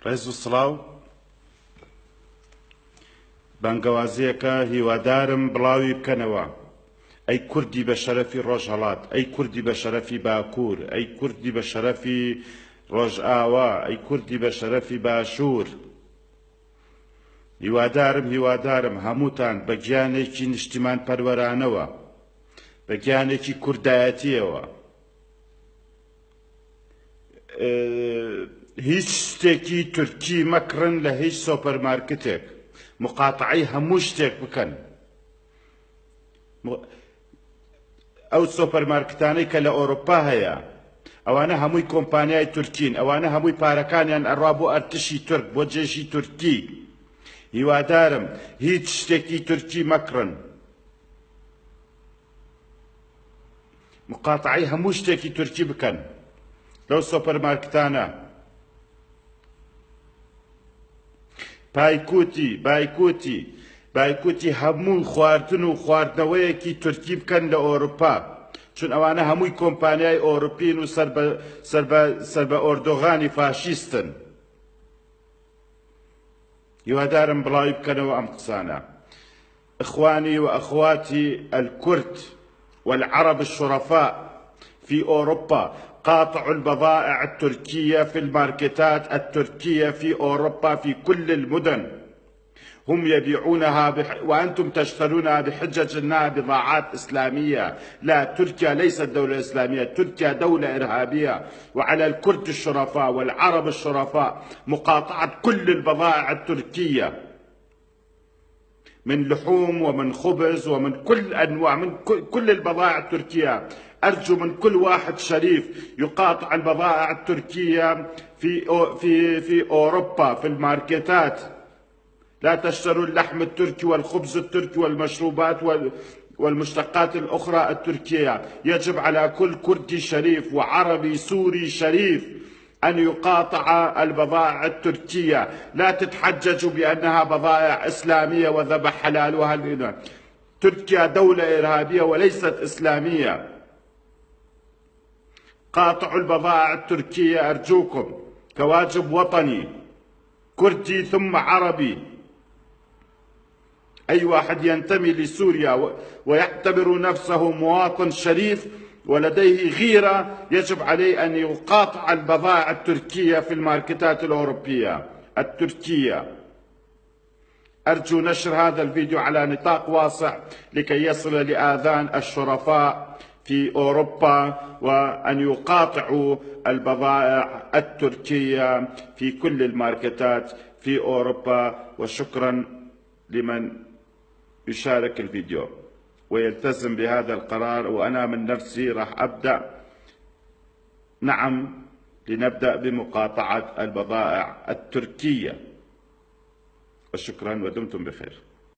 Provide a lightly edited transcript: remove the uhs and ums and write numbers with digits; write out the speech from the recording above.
ڕێز و سڵاو بانگەوازیەکە هیوادارم بڵاوی بکەنەوە. ئەی کوردی بە شەرەفی ڕۆژهەڵات، ئەی کوردی بە شەرەفی باکوور، ئەی کوردی بە شەرەفی ڕۆژئاوا، ئەی کوردی بە شەرەفی باشوور. هیوادارم هەمووتان بە گیانێکی نیشتیمان پەروەرانەوە، بە گیانێکی کوردایەتیەوە هیچ شتێکی تورکی مەکڕن لە هیچ سۆپەرمارکتێک، مقاتعی هەموو شتێک بکەن. ئەو سۆپەرمارکتانەی کە لە ئەوروپا هەیە ئەوانە هەمووی کۆمپانیای تورکین، ئەوانە هەمووی پارەکانیان ئەڕوا بۆ ئەرتشی تورک، بۆ جێژی تورکی. هیوادارم هیچ شتێکی تورکی مەکڕن، مقاتعی هەموو شتێکی تورکی بکەن لەو سۆپەرمارکتانە. بایکوتی هەموو خواردن و خواردنەوەیەکی تورکی بکەن لە ئەوروپا، چون ئەوانە هەمووی کۆمپانیای ئەوروپین و سەر بە ئۆردۆغانی فاشیستن. هیوادارم بڵاوی بکەنەوە ئەم قسانە. إخواني وأخواتي الكرد والعرب الشرفاء في أوروبا، قاطعوا البضائع التركية في الماركتات التركية في أوروبا في كل المدن. هم يبيعونها وأنتم تشترونها بحجة أنها بضاعات إسلامية. لا، تركيا ليست دولة إسلامية، تركيا دولة إرهابية. وعلى الكرد الشرفاء والعرب الشرفاء مقاطعة كل البضائع التركية من لحوم ومن خبز ومن كل أنواع، من كل البضائع التركية. أرجو من كل واحد شريف يقاطع البضائع التركية في أوروبا في الماركتات. لا تشتروا اللحم التركي والخبز التركي والمشروبات والمشتقات الأخرى التركية. يجب على كل كردي شريف وعربي سوري شريف أن يقاطع البضائع التركية. لا تتحججوا بأنها بضائع إسلامية وذبح حلالها. تركيا دولة إرهابية وليست إسلامية. قاطعوا البضائع التركية أرجوكم كواجب وطني كردي ثم عربي. أي واحد ينتمي لسوريا ويعتبر نفسه مواطن شريف ولديه غيرة يجب عليه أن يقاطع البضائع التركية في الماركتات الأوروبية التركية. أرجو نشر هذا الفيديو على نطاق واسع لكي يصل لآذان الشرفاء في أوروبا، وأن يقاطعوا البضائع التركية في كل الماركتات في أوروبا. وشكرا لمن يشارك الفيديو ويلتزم بهذا القرار. وأنا من نفسي راح أبدأ، نعم، لنبدأ بمقاطعة البضائع التركية. وشكرا ودمتم بخير.